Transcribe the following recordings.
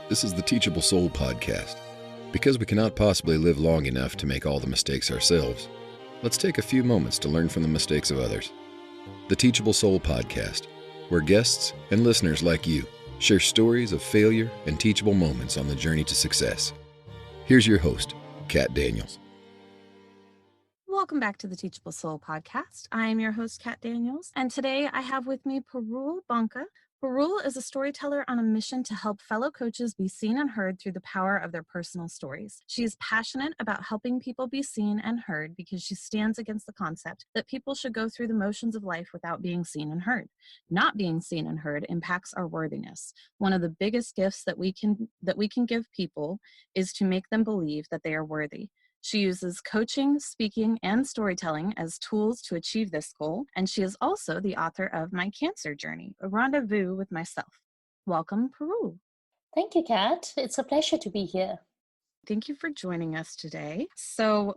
This is the Teachable Soul podcast. Because we cannot possibly live long enough to make all the mistakes ourselves, let's take a few moments to learn from the mistakes of others. The Teachable Soul podcast, where guests and listeners like you share stories of failure and teachable moments on the journey to success. Here's your host, Kat Daniels. Welcome back to the Teachable Soul podcast. I am your host, Kat Daniels, and today I have with me Parul Banka. Parul is a storyteller on a mission to help fellow coaches be seen and heard through the power of their personal stories. She is passionate about helping people be seen and heard because she stands against the concept that people should go through the motions of life without being seen and heard. Not being seen and heard impacts our worthiness. One of the biggest gifts that we can give people is to make them believe that they are worthy. She uses coaching, speaking, and storytelling as tools to achieve this goal, and she is also the author of My Cancer Journey, a rendezvous with myself. Welcome, Parul. Thank you, Kat. It's a pleasure to be here. Thank you for joining us today. So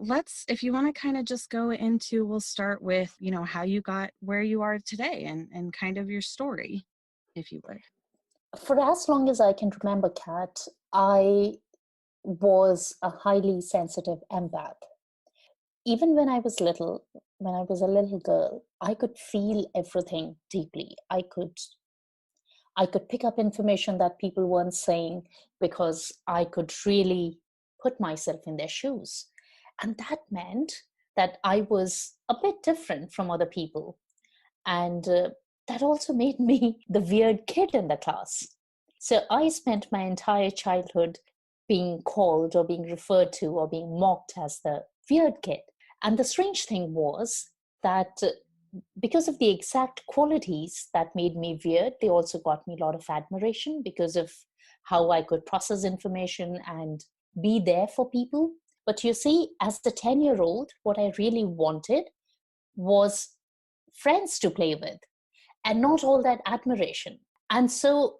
if you want to kind of just go into, we'll start with, how you got where you are today and kind of your story, if you would. For as long as I can remember, Kat, I was a highly sensitive empath. Even when I was a little girl, I could feel everything deeply. I could pick up information that people weren't saying because I could really put myself in their shoes. And that meant that I was a bit different from other people. And that also made me the weird kid in the class. So I spent my entire childhood being called or being referred to or being mocked as the weird kid. And the strange thing was that because of the exact qualities that made me weird, they also got me a lot of admiration because of how I could process information and be there for people. But you see, as the 10-year-old, what I really wanted was friends to play with and not all that admiration. And so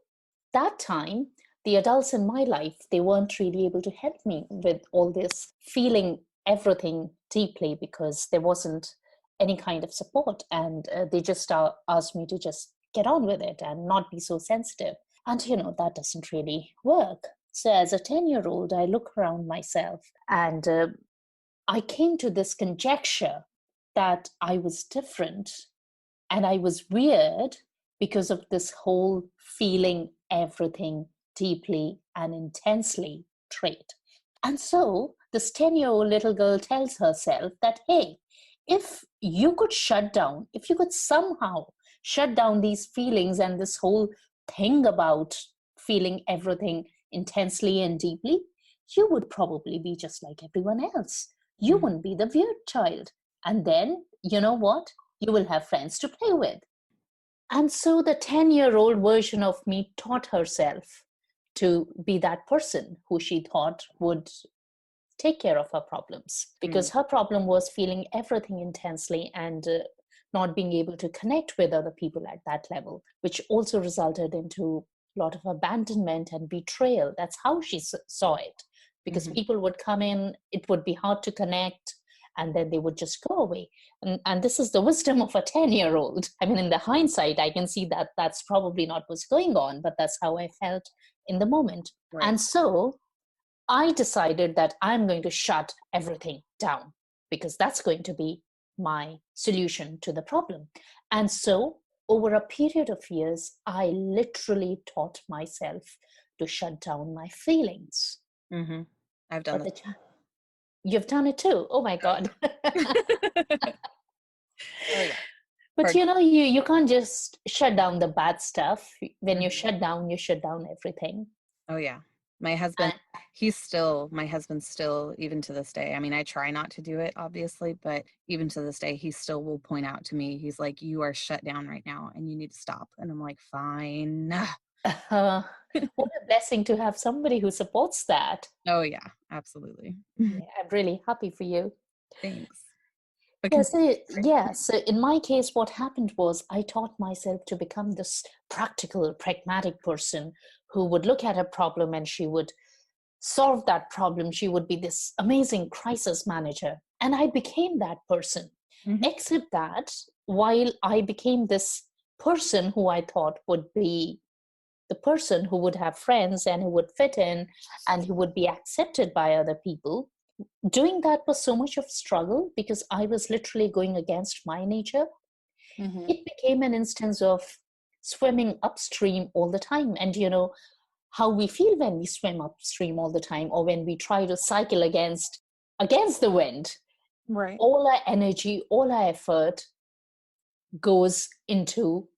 that time, the adults in my life, they weren't really able to help me with all this feeling everything deeply because there wasn't any kind of support. And they just asked me to just get on with it and not be so sensitive. And, that doesn't really work. So as a 10-year-old, I look around myself and I came to this conjecture that I was different and I was weird because of this whole feeling everything deeply and intensely trait. And so this 10-year-old little girl tells herself that, hey, if you could somehow shut down these feelings and this whole thing about feeling everything intensely and deeply, you would probably be just like everyone else. You wouldn't be the weird child. And then, you know what? You will have friends to play with. And so the 10-year-old version of me taught herself to be that person who she thought would take care of her problems, because her problem was feeling everything intensely and not being able to connect with other people at that level, which also resulted into a lot of abandonment and betrayal. That's how she saw it, because people would come in, it would be hard to connect, and then they would just go away. And this is the wisdom of a 10-year-old. I mean, in the hindsight, I can see that that's probably not what's going on, but that's how I felt in the moment. Right. And so I decided that I'm going to shut everything down because that's going to be my solution to the problem. And so over a period of years, I literally taught myself to shut down my feelings. Mm-hmm. I've done that. You've done it too. Oh my God. Oh yeah. But you can't just shut down the bad stuff. When you shut down everything. Oh yeah. My husband still, even to this day, I mean, I try not to do it, obviously, but even to this day, he still will point out to me, he's like, you are shut down right now and you need to stop. And I'm like, fine. What a blessing to have somebody who supports that. Oh yeah, absolutely. Yeah, I'm really happy for you. Thanks. So in my case, what happened was I taught myself to become this practical, pragmatic person who would look at a problem and she would solve that problem. She would be this amazing crisis manager. And I became that person. Except that while I became this person who I thought would be the person who would have friends and who would fit in and who would be accepted by other people, doing that was so much of struggle because I was literally going against my nature. Mm-hmm. It became an instance of swimming upstream all the time. And you know how we feel when we swim upstream all the time, or when we try to cycle against the wind. Right. All our energy, all our effort goes into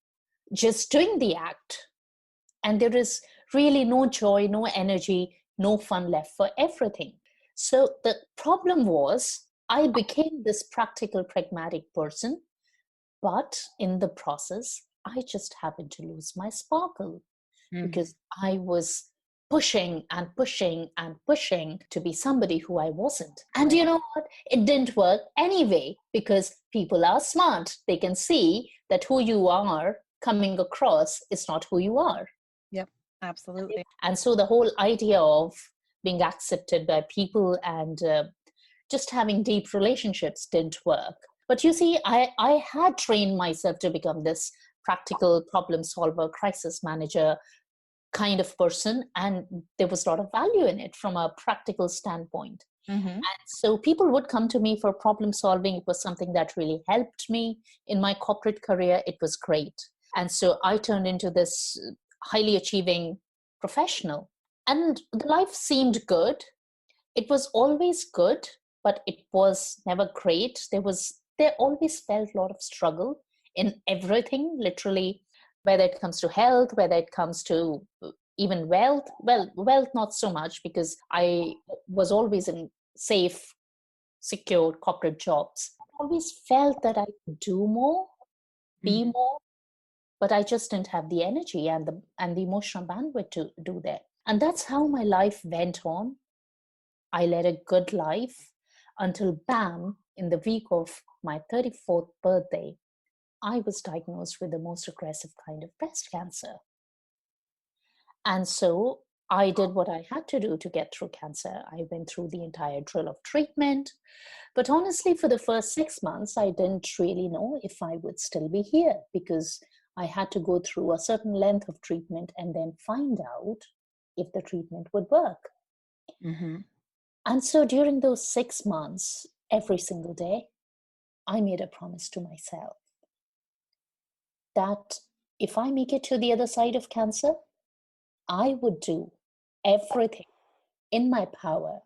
just doing the act. And there is really no joy, no energy, no fun left for everything. So the problem was, I became this practical, pragmatic person, but in the process, I just happened to lose my sparkle because I was pushing and pushing and pushing to be somebody who I wasn't. And Right. you know what? It didn't work anyway because people are smart. They can see that who you are coming across is not who you are. Yep, absolutely. And so the whole idea of being accepted by people and just having deep relationships didn't work. But you see, I had trained myself to become this practical problem solver, crisis manager kind of person, and there was a lot of value in it from a practical standpoint. Mm-hmm. And so people would come to me for problem solving. It was something that really helped me in my corporate career. It was great. And so I turned into this highly achieving professional. And the life seemed good. It was always good, but it was never great. There always felt a lot of struggle in everything, literally, whether it comes to health, whether it comes to even wealth. Well, wealth not so much because I was always in safe, secure corporate jobs. I always felt that I could do more, be more, but I just didn't have the energy and the emotional bandwidth to do that. And that's how my life went on. I led a good life until bam, in the week of my 34th birthday, I was diagnosed with the most aggressive kind of breast cancer. And so I did what I had to do to get through cancer. I went through the entire drill of treatment. But honestly, for the first 6 months, I didn't really know if I would still be here because I had to go through a certain length of treatment and then find out if the treatment would work. Mm-hmm. And so during those 6 months, every single day, I made a promise to myself that if I make it to the other side of cancer, I would do everything in my power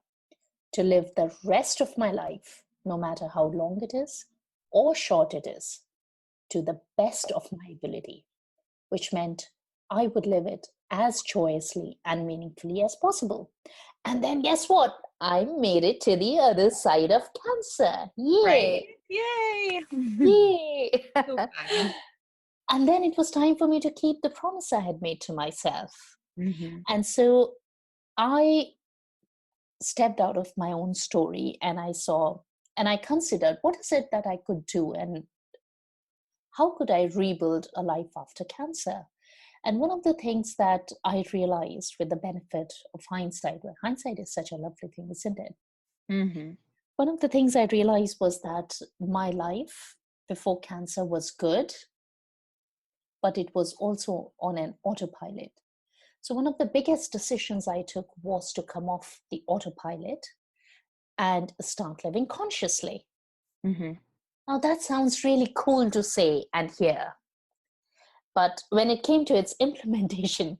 to live the rest of my life, no matter how long it is or short it is, to the best of my ability, which meant I would live it as joyously and meaningfully as possible. And then guess what? I made it to the other side of cancer. Right. Yay! Yay! Yay! So fun. And then it was time for me to keep the promise I had made to myself. Mm-hmm. And so I stepped out of my own story and I considered what is it that I could do and how could I rebuild a life after cancer? And one of the things that I realized with the benefit of hindsight, well, hindsight is such a lovely thing, isn't it? Mm-hmm. One of the things I realized was that my life before cancer was good, but it was also on an autopilot. So one of the biggest decisions I took was to come off the autopilot and start living consciously. Mm-hmm. Now that sounds really cool to say and hear. But when it came to its implementation,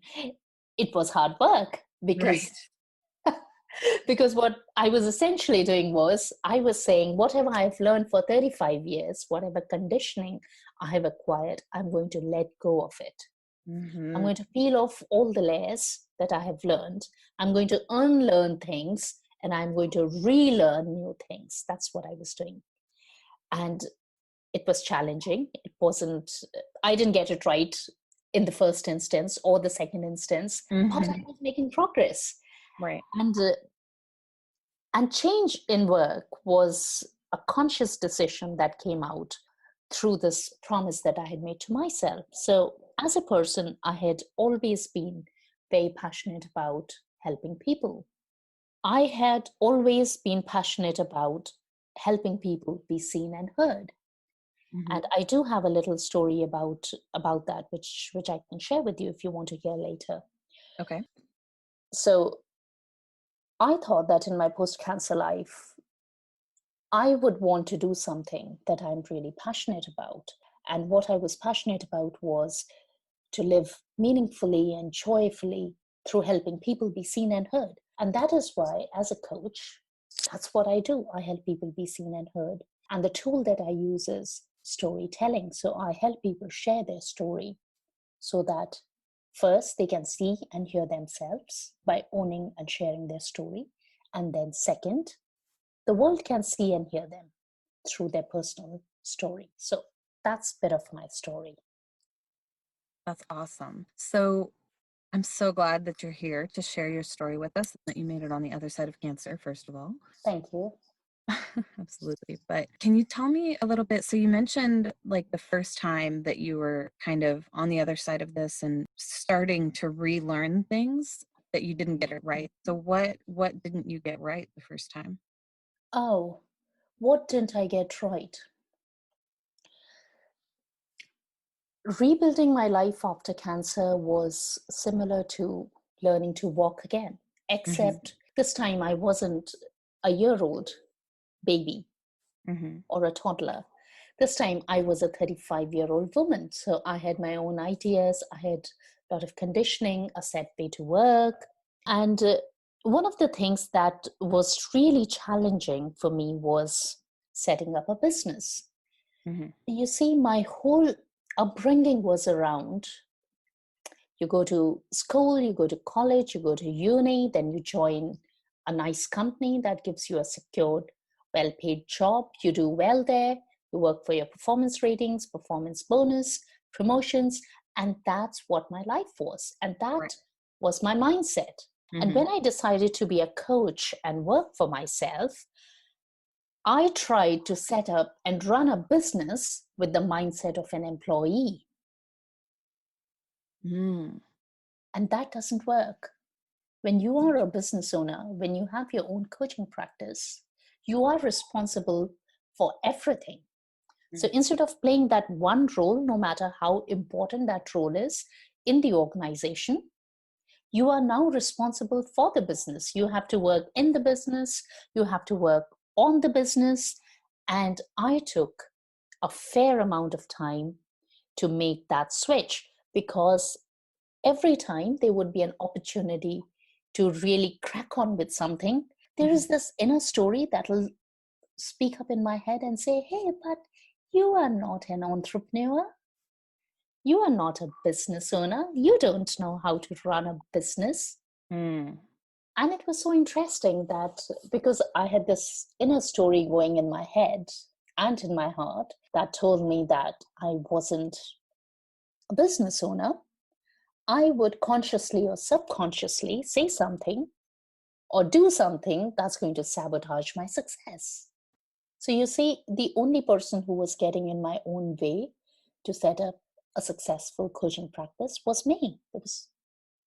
it was hard work Right. because what I was essentially doing was I was saying, whatever I've learned for 35 years, whatever conditioning I have acquired, I'm going to let go of it. Mm-hmm. I'm going to peel off all the layers that I have learned. I'm going to unlearn things and I'm going to relearn new things. That's what I was doing. And it was challenging. I didn't get it right in the first instance or the second instance, but I Mm-hmm. was making progress. Right. And change in work was a conscious decision that came out through this promise that I had made to myself. So as a person, I had always been very passionate about helping people. I had always been passionate about helping people be seen and heard. Mm-hmm. And I do have a little story about that, which I can share with you if you want to hear later. Okay. So I thought that in my post-cancer life, I would want to do something that I'm really passionate about. And what I was passionate about was to live meaningfully and joyfully through helping people be seen and heard. And that is why, as a coach, that's what I do. I help people be seen and heard. And the tool that I use is storytelling. So I help people share their story so that first they can see and hear themselves by owning and sharing their story. And then second, the world can see and hear them through their personal story. So that's a bit of my story. That's awesome. So I'm so glad that you're here to share your story with us, that you made it on the other side of cancer, first of all. Thank you. Absolutely. But can you tell me a little bit? So you mentioned like the first time that you were kind of on the other side of this and starting to relearn things that you didn't get it right. So what didn't you get right the first time? Oh, what didn't I get right? Rebuilding my life after cancer was similar to learning to walk again, except this time I wasn't a year-old baby or a toddler. This time I was a 35-year-old woman. So I had my own ideas, I had a lot of conditioning, a set way to work. And one of the things that was really challenging for me was setting up a business. You see, my whole upbringing was around you go to school, you go to college, you go to uni, then you join a nice company that gives you a secured, well paid job. You do well there, you work for your performance ratings, performance bonus, promotions, and that's what my life was. And that was my mindset. And when I decided to be a coach and work for myself, I tried to set up and run a business with the mindset of an employee. And that doesn't work. When you are a business owner, when you have your own coaching practice, you are responsible for everything. So instead of playing that one role, no matter how important that role is in the organization, you are now responsible for the business. You have to work in the business, you have to work on the business. And I took a fair amount of time to make that switch, because every time there would be an opportunity to really crack on with something, there is this inner story that will speak up in my head and say, hey, but you are not an entrepreneur. You are not a business owner. You don't know how to run a business. And it was so interesting that because I had this inner story going in my head and in my heart that told me that I wasn't a business owner, I would consciously or subconsciously say something or do something that's going to sabotage my success. So you see, the only person who was getting in my own way to set up a successful coaching practice was me.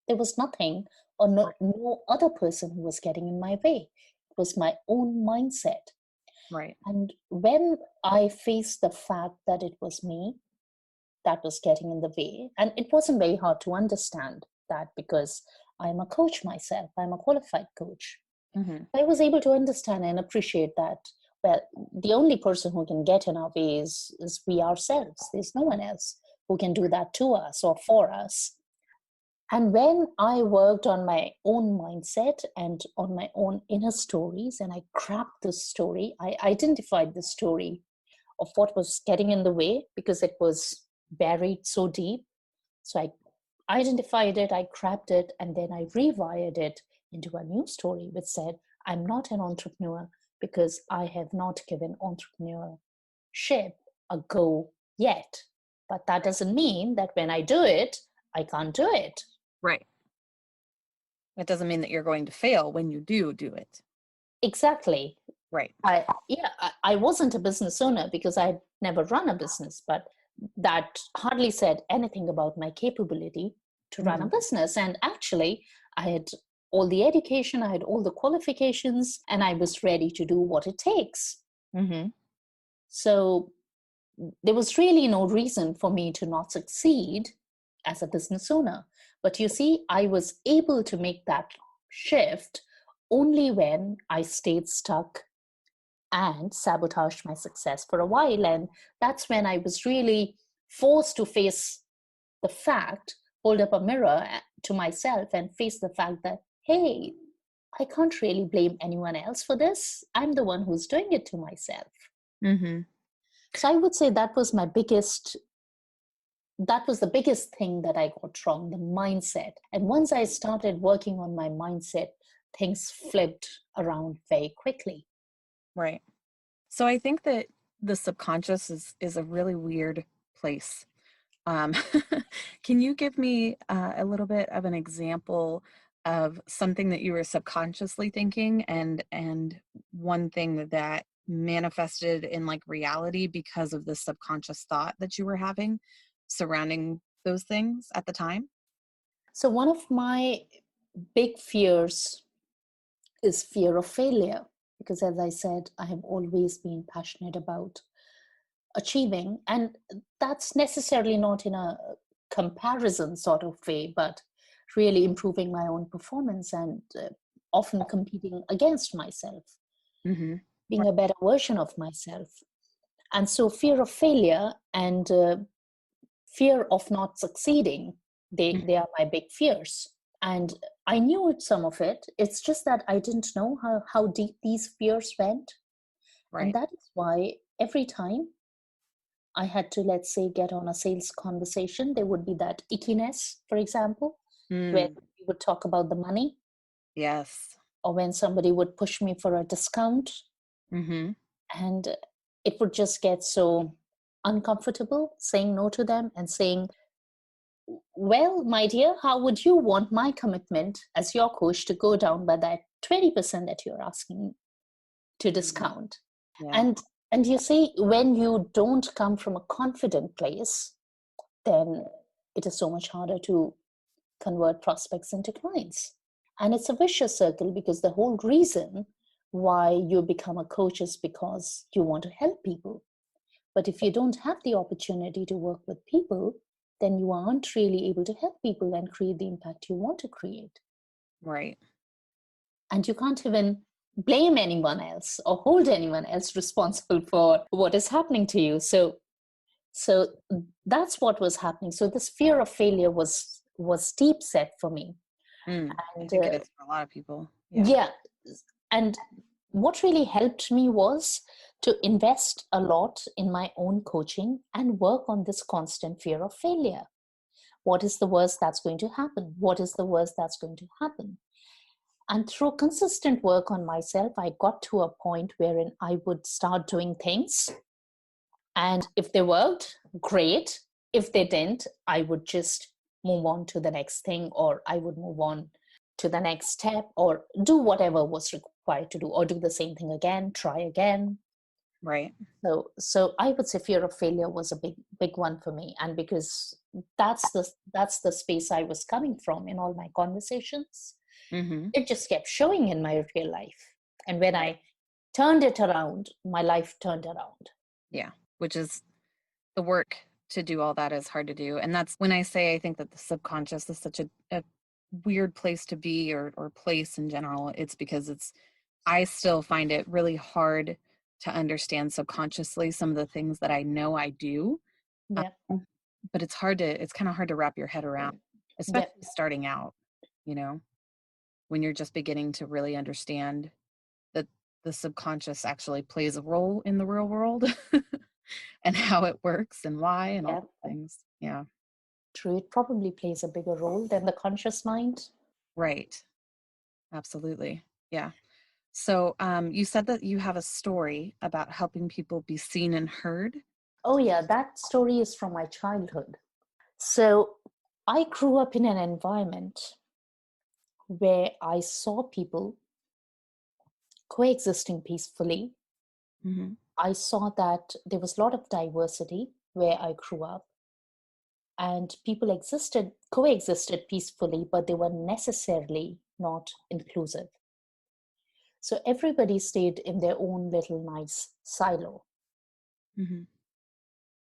There was nothing or no other person who was getting in my way. It was my own mindset. Right. And when I faced the fact that it was me that was getting in the way, and it wasn't very hard to understand that because I'm a coach myself, I'm a qualified coach. I was able to understand and appreciate that, well, the only person who can get in our way is we ourselves. There's no one else who can do that to us or for us. And when I worked on my own mindset and on my own inner stories, and I cracked this story, I identified the story of what was getting in the way because it was buried so deep. So I identified it, I cracked it, and then I rewired it into a new story which said, I'm not an entrepreneur because I have not given entrepreneurship a go yet. But that doesn't mean that when I do it, I can't do it. Right. That doesn't mean that you're going to fail when you do it. Exactly. Right. I wasn't a business owner because I'd never run a business, but that hardly said anything about my capability to run a business. And actually, I had all the education, I had all the qualifications, and I was ready to do what it takes. So there was really no reason for me to not succeed as a business owner. But you see, I was able to make that shift only when I stayed stuck and sabotaged my success for a while. And that's when I was really forced to face the fact, hold up a mirror to myself and face the fact that, hey, I can't really blame anyone else for this. I'm the one who's doing it to myself. Mm-hmm. So I would say that was the biggest thing that I got wrong, the mindset. And once I started working on my mindset, things flipped around very quickly. Right. So I think that the subconscious is a really weird place. Can you give me a little bit of an example of something that you were subconsciously thinking and one thing that manifested in like reality because of the subconscious thought that you were having surrounding those things at the time? So one of my big fears is fear of failure, because as I said, I have always been passionate about achieving, and that's necessarily not in a comparison sort of way, but really improving my own performance and often competing against myself, Mm-hmm. being a better version of myself. And so fear of failure and fear of not succeeding, they are my big fears. And I knew some of it. It's just that I didn't know how deep these fears went. Right. And that is why every time I had to, let's say, get on a sales conversation, there would be that ickiness, for example, where we would talk about the money. Yes. Or when somebody would push me for a discount. Mm-hmm. And it would just get so uncomfortable saying no to them and saying, well, my dear, how would you want my commitment as your coach to go down by that 20% that you're asking to discount? Yeah. And you see, when you don't come from a confident place, then it is so much harder to convert prospects into clients. And it's a vicious circle, because the whole reason why you become a coach is because you want to help people. But if you don't have the opportunity to work with people, then you aren't really able to help people and create the impact you want to create. Right. And you can't even blame anyone else or hold anyone else responsible for what is happening to you. So that's what was happening. So this fear of failure was deep set for me. I And think it is for a lot of people. yeah. And what really helped me was to invest a lot in my own coaching and work on this constant fear of failure. What is the worst that's going to happen? What is the worst that's going to happen? And through consistent work on myself, I got to a point wherein I would start doing things. And if they worked, great. If they didn't, I would just move on to the next thing, or I would move on to the next step, or do whatever was required to do, or do the same thing again, try again. Right. So I would say fear of failure was a big one for me. And because that's the space I was coming from in all my conversations, it just kept showing in my real life. And when I turned it around, my life turned around. Yeah. Which is the work to do all that is hard to do. And that's when I say I think that the subconscious is such a weird place to be, or place in general. It's because I still find it really hard to understand subconsciously some of the things that I know I do. Yeah. But it's kind of hard to wrap your head around, especially starting out, when you're just beginning to really understand that the subconscious actually plays a role in the real world and how it works and why and all those things. Yeah. True. It probably plays a bigger role than the conscious mind. Right. Absolutely. Yeah. So you said that you have a story about helping people be seen and heard. Oh yeah, that story is from my childhood. So I grew up in an environment where I saw people coexisting peacefully. Mm-hmm. I saw that there was a lot of diversity where I grew up, and people coexisted peacefully, but they were necessarily not inclusive. So everybody stayed in their own little nice silo. Mm-hmm.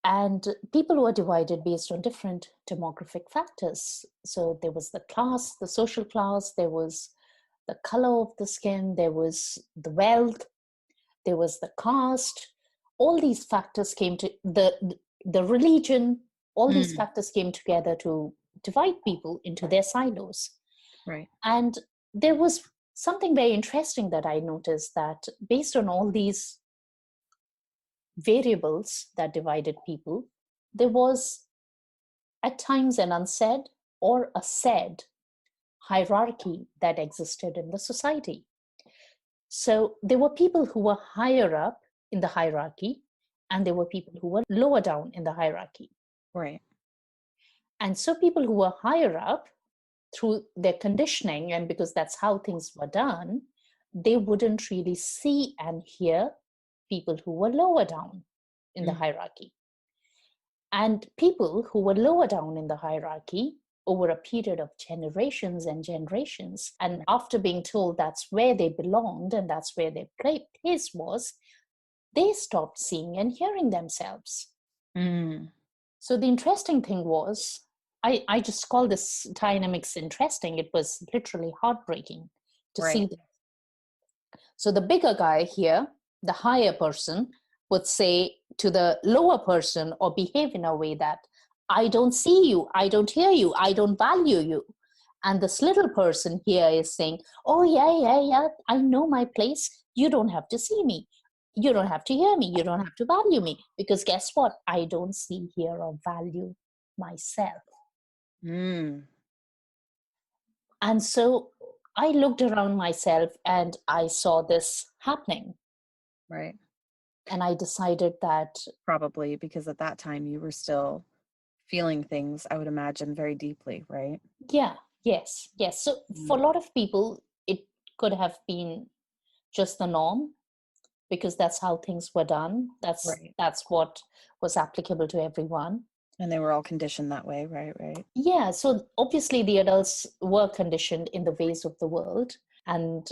And people were divided based on different demographic factors. So there was the class, the social class, there was the color of the skin, there was the wealth, there was the caste. All these factors came to the religion, all these factors came together to divide people into their silos. Right. And there was something very interesting that I noticed, that based on all these variables that divided people, there was at times an unsaid or a said hierarchy that existed in the society. So there were people who were higher up in the hierarchy, and there were people who were lower down in the hierarchy. Right. And so people who were higher up, through their conditioning, and because that's how things were done, they wouldn't really see and hear people who were lower down in the hierarchy. And people who were lower down in the hierarchy, over a period of generations and generations, and after being told that's where they belonged and that's where their place was, they stopped seeing and hearing themselves. So the interesting thing was, I just call this dynamics interesting. It was literally heartbreaking to see this. So the bigger guy here, the higher person, would say to the lower person or behave in a way that, I don't see you, I don't hear you, I don't value you. And this little person here is saying, oh, yeah, I know my place. You don't have to see me. You don't have to hear me. You don't have to value me. Because guess what? I don't see, hear, or value myself. And so I looked around myself and I saw this happening. Right. And I decided that... Probably because at that time you were still feeling things, I would imagine, very deeply, right? Yeah, yes. So for a lot of people, it could have been just the norm, because that's how things were done. That's what was applicable to everyone. And they were all conditioned that way, right? Yeah, so obviously the adults were conditioned in the ways of the world. And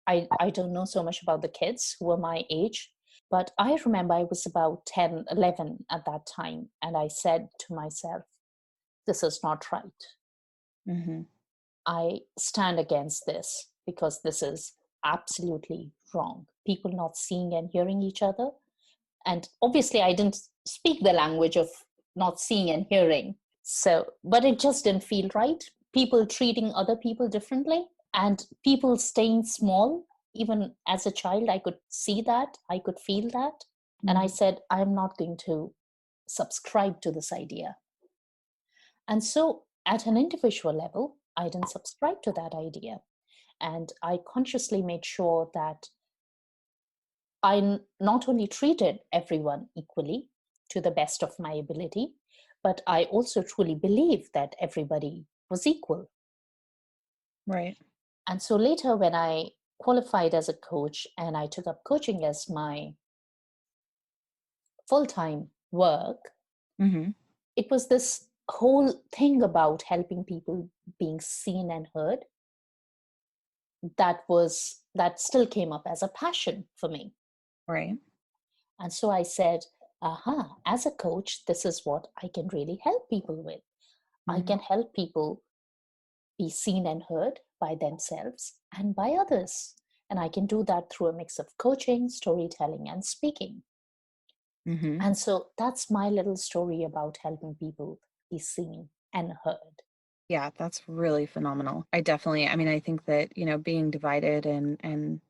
I don't know so much about the kids who were my age, but I remember I was about 10, 11 at that time. And I said to myself, this is not right. I stand against this, because this is absolutely wrong. People not seeing and hearing each other. And obviously I didn't speak the language of not seeing and hearing. So, but it just didn't feel right. People treating other people differently, and people staying small. Even as a child, I could see that, I could feel that. And I said, I'm not going to subscribe to this idea. And so at an individual level, I didn't subscribe to that idea. And I consciously made sure that I not only treated everyone equally to the best of my ability, but I also truly believed that everybody was equal. Right. And so later, when I qualified as a coach and I took up coaching as my full-time work, it was this whole thing about helping people being seen and heard that still came up as a passion for me. Right. And so I said, as a coach, this is what I can really help people with. I can help people be seen and heard by themselves and by others. And I can do that through a mix of coaching, storytelling, and speaking. And so that's my little story about helping people be seen and heard. Yeah, that's really phenomenal. I think that, being divided and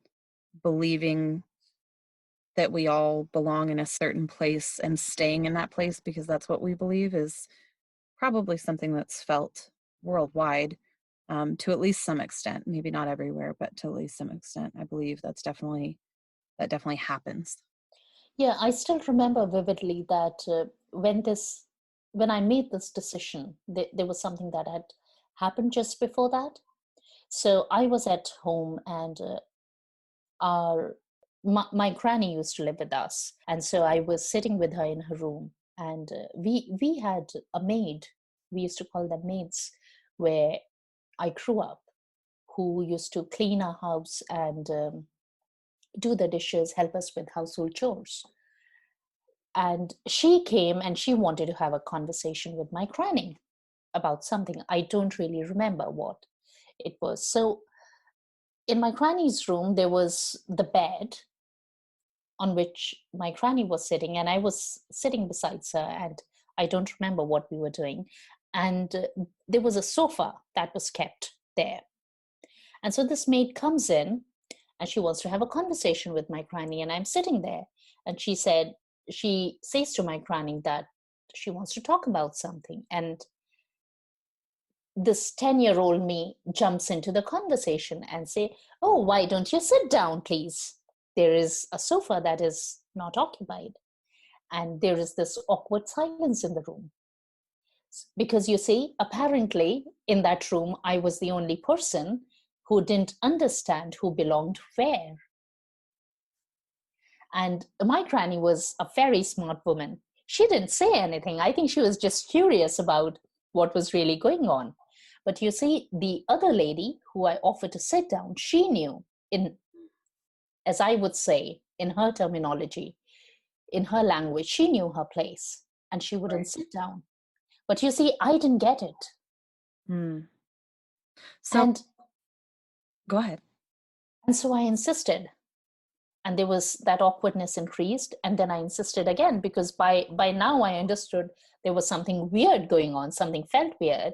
believing that we all belong in a certain place and staying in that place because that's what we believe is probably something that's felt worldwide, to at least some extent. Maybe not everywhere, but to at least some extent. I believe that definitely happens. Yeah, I still remember vividly that when I made this decision, there was something that had happened just before that. So I was at home, and my granny used to live with us, and so I was sitting with her in her room, and we had a maid. We used to call them maids, where I grew up, who used to clean our house and do the dishes, help us with household chores. And she came and she wanted to have a conversation with my granny about something. I don't really remember what it was. So in my granny's room, there was the bed on which my granny was sitting, and I was sitting beside her, and I don't remember what we were doing. And there was a sofa that was kept there. And so this maid comes in and she wants to have a conversation with my granny, and I'm sitting there. And she says to my granny that she wants to talk about something. And this 10-year-old me jumps into the conversation and say, "Oh, why don't you sit down, please? There is a sofa that is not occupied." And there is this awkward silence in the room. Because you see, apparently in that room, I was the only person who didn't understand who belonged where. And my granny was a very smart woman. She didn't say anything. I think she was just curious about what was really going on. But you see, the other lady who I offered to sit down, she knew, as I would say, in her terminology, in her language, she knew her place and she wouldn't sit down. But you see, I didn't get it. So And go ahead. And so I insisted. And there was that awkwardness increased. And then I insisted again, because by now I understood there was something weird going on, something felt weird.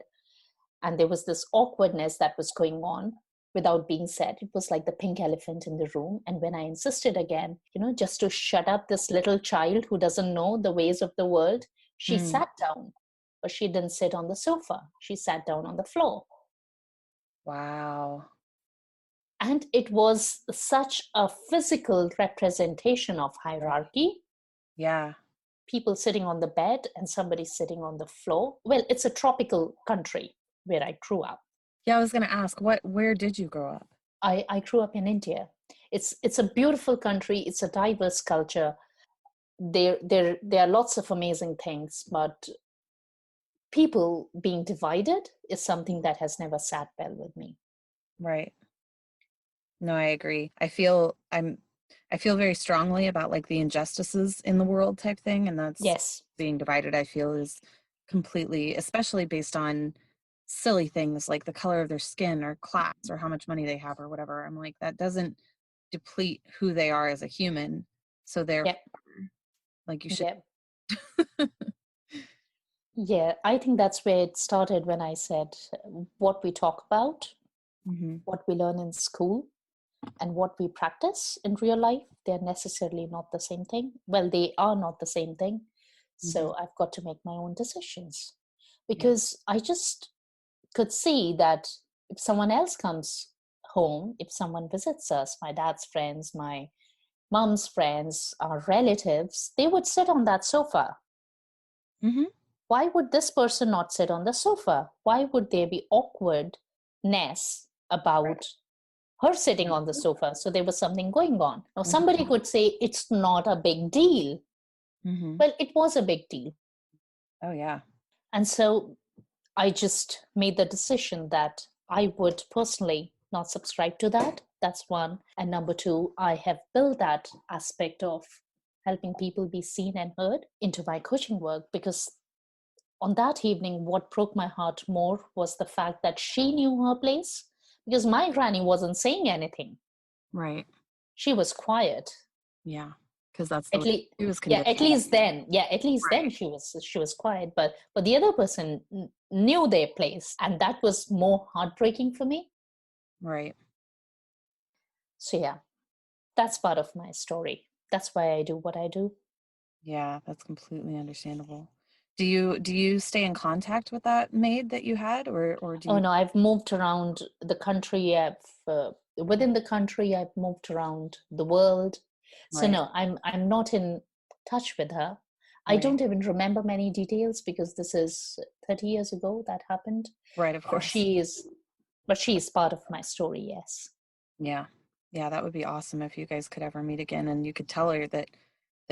And there was this awkwardness that was going on without being said. It was like the pink elephant in the room. And when I insisted again, just to shut up this little child who doesn't know the ways of the world, she sat down, but she didn't sit on the sofa. She sat down on the floor. Wow. And it was such a physical representation of hierarchy. Yeah. People sitting on the bed and somebody sitting on the floor. Well, it's a tropical country where I grew up. Yeah, I was going to ask, where did you grow up? I grew up in India. It's a beautiful country. It's a diverse culture. There are lots of amazing things, but people being divided is something that has never sat well with me. Right. No, I agree. I feel very strongly about like the injustices in the world type thing. And that's Yes. Being divided, I feel, is completely, especially based on silly things like the color of their skin or class or how much money they have or whatever. I'm like, that doesn't deplete who they are as a human. So therefore, like you should. Yeah, I think that's where it started when I said what we talk about, what we learn in school, and what we practice in real life, they're necessarily not the same thing. Well, they are not the same thing. So I've got to make my own decisions, because I just could see that if someone else comes home, if someone visits us, my dad's friends, my mom's friends, our relatives, they would sit on that sofa. Why would this person not sit on the sofa? Why would there be awkwardness about her sitting on the sofa? So there was something going on. Now, somebody could say it's not a big deal. Well, it was a big deal. Oh, yeah. And so I just made the decision that I would personally not subscribe to that. That's one. And number two, I have built that aspect of helping people be seen and heard into my coaching work, because on that evening, what broke my heart more was the fact that she knew her place, because my granny wasn't saying anything. Right. She was quiet. Yeah. Because that's the way she was yeah, conditioned. at least then she was quiet. But the other person knew their place, and that was more heartbreaking for me. Right. So yeah, that's part of my story. That's why I do what I do. Yeah, that's completely understandable. Do you stay in contact with that maid that you had, or do you? Oh no, I've moved around the country. Within the country, I've moved around the world. So no, I'm not in touch with her. I don't even remember many details, because this is 30 years ago that happened. Right, of course. But she is part of my story, yes. Yeah. Yeah, that would be awesome if you guys could ever meet again and you could tell her that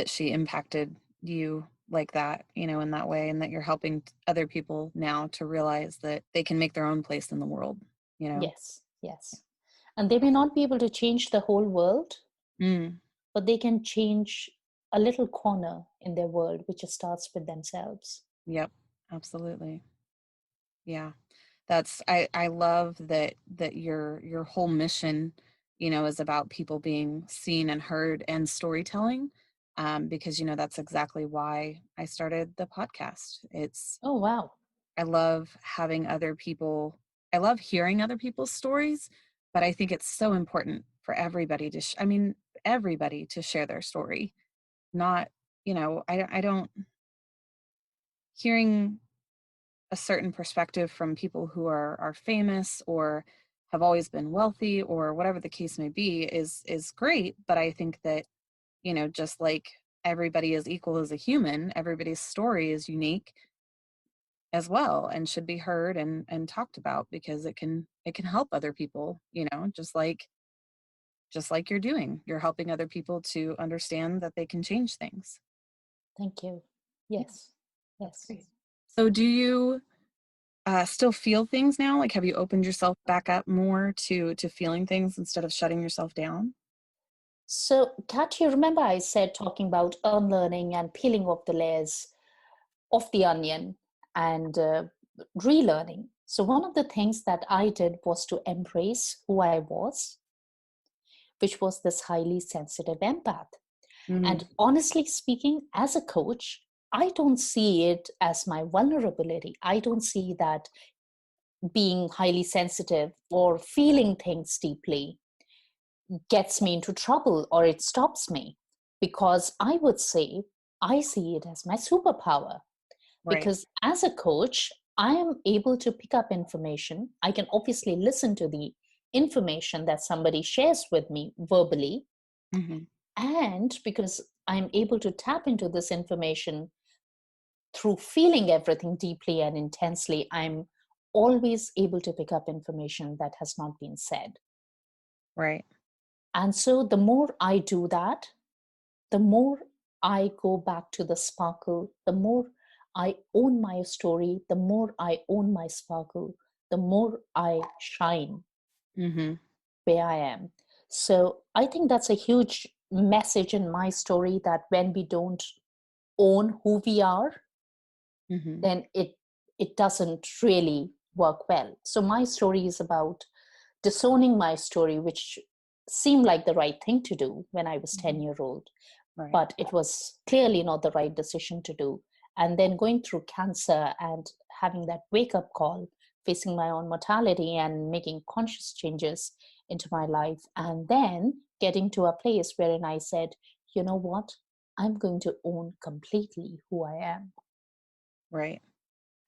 she impacted you like that, in that way, and that you're helping other people now to realize that they can make their own place in the world, Yes. And they may not be able to change the whole world, but they can change a little corner in their world, which just starts with themselves. Yep, absolutely. Yeah. I love that your whole mission, is about people being seen and heard and storytelling. Because, that's exactly why I started the podcast. Oh, wow. I love I love hearing other people's stories, but I think it's so important for everybody everybody to share their story. Not, I don't, hearing a certain perspective from people who are famous or have always been wealthy or whatever the case may be is great. But I think that, just like everybody is equal as a human, everybody's story is unique as well and should be heard and talked about, because it can help other people, just like you're helping other people to understand that they can change things. Thank you. Yeah, Yes. that's Yes. great. So do you still feel things now? Like, have you opened yourself back up more to feeling things instead of shutting yourself down? So, Kat, you remember I said talking about unlearning and peeling off the layers of the onion and relearning. So, one of the things that I did was to embrace who I was, which was this highly sensitive empath. And Mm, honestly speaking, as a coach, I don't see it as my vulnerability. I don't see that being highly sensitive or feeling things deeply gets me into trouble or it stops me, because I would say I see it as my superpower. right. Because as a coach, I am able to pick up information. I can obviously listen to the information that somebody shares with me verbally. Hmm. And because I'm able to tap into this information through feeling everything deeply and intensely, I'm always able to pick up information that has not been said. Right. And so the more I do that, the more I go back to the sparkle, the more I own my story, the more I own my sparkle, the more I shine Hmm. where I am. So I think that's a huge message in my story, that when we don't own who we are, Hmm. then it doesn't really work well. So my story is about disowning my story, which seemed like the right thing to do when I was 10-year old, Right. but it was clearly not the right decision to do. And then going through cancer and having that wake up call, facing my own mortality and making conscious changes into my life, and then getting to a place wherein I said, you know what? I'm going to own completely who I am. Right.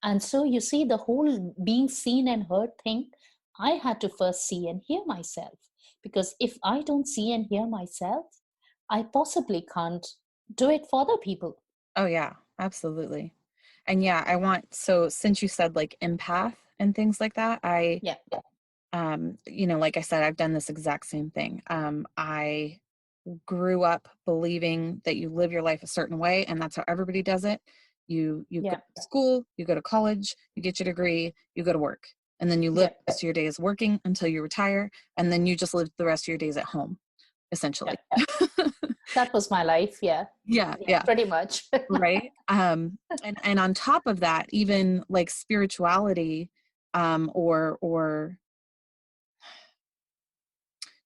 And so you see, the whole being seen and heard thing, I had to first see and hear myself. Because if I don't see and hear myself, I possibly can't do it for other people. Oh yeah, absolutely. And yeah, so since you said like empath and things like that, Yeah, like I said, I've done this exact same thing. I grew up believing that you live your life a certain way and that's how everybody does it. You go yeah, to school, you go to college, you get your degree, you go to work, and then you live yeah, the rest of your days working until you retire, and then you just live the rest of your days at home, essentially. yeah. That was my life. Yeah, Yeah, yeah, yeah. pretty much. Right. And on top of that, even like spirituality, or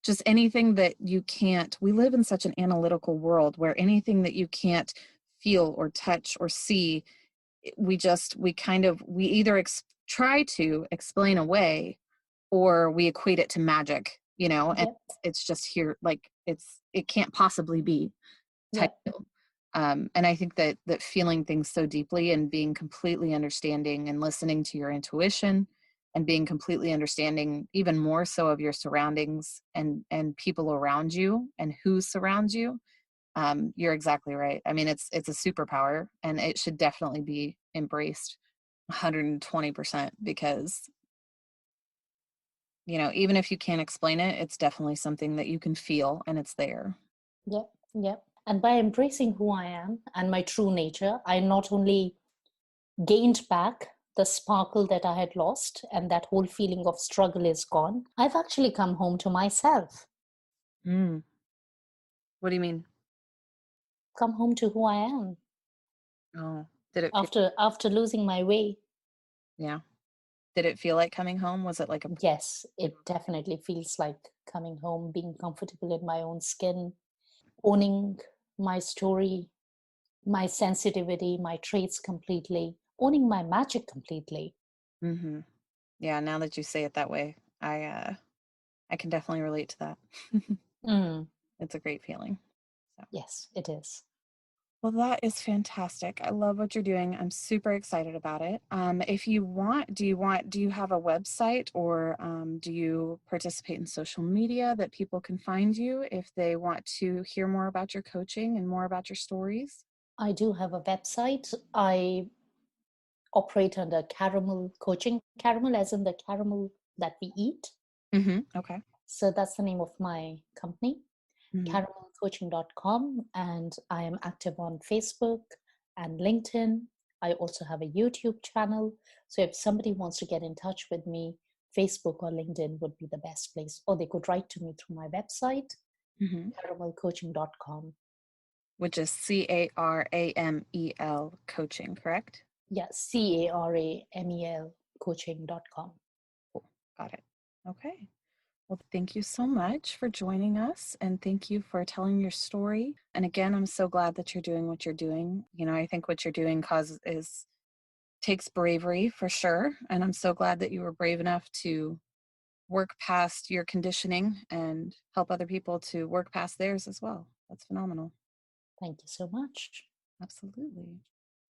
just anything that you can't, we live in such an analytical world where anything that you can't feel or touch or see, we either try to explain away, or we equate it to magic, and Yeah, it's just here, like it can't possibly be yeah, type deal. And I think that feeling things so deeply and being completely understanding and listening to your intuition and being completely understanding even more so of your surroundings and people around you and who surrounds you. You're exactly right. I mean, it's a superpower and it should definitely be embraced 120%, because even if you can't explain it, it's definitely something that you can feel and it's there. yeah, yeah. And by embracing who I am and my true nature, I not only gained back the sparkle that I had lost, and that whole feeling of struggle is gone. I've actually come home to myself. Mm. What do you mean? come home to who I am Oh, did it feel, after losing my way. yeah. Did it feel like coming home? Was it like a, Yes, it definitely feels like coming home, being comfortable in my own skin, owning my story, my sensitivity, my traits completely, owning my magic completely. mm-hmm. Yeah, now that you say it that way, I can definitely relate to that. Mm, It's a great feeling. So. yes, it is. Well, that is fantastic. I love what you're doing. I'm super excited about it. If you want, do you have a website, or do you participate in social media that people can find you if they want to hear more about your coaching and more about your stories? I do have a website. I operate under Caramel Coaching. Caramel as in the caramel that we eat. Mm-hmm. Okay. So that's the name of my company, Mm-hmm. caramelcoaching.com. And I am active on Facebook and LinkedIn. I also have a YouTube channel. So if somebody wants to get in touch with me, Facebook or LinkedIn would be the best place. Or they could write to me through my website, Mm-hmm. caramelcoaching.com. Which is CARAMEL coaching, correct? Yeah, CARAMEL coaching.com. Cool. Got it. Okay. Well, thank you so much for joining us, and thank you for telling your story. And again, I'm so glad that you're doing what you're doing. I think what you're doing takes bravery for sure. And I'm so glad that you were brave enough to work past your conditioning and help other people to work past theirs as well. That's phenomenal. Thank you so much. Absolutely.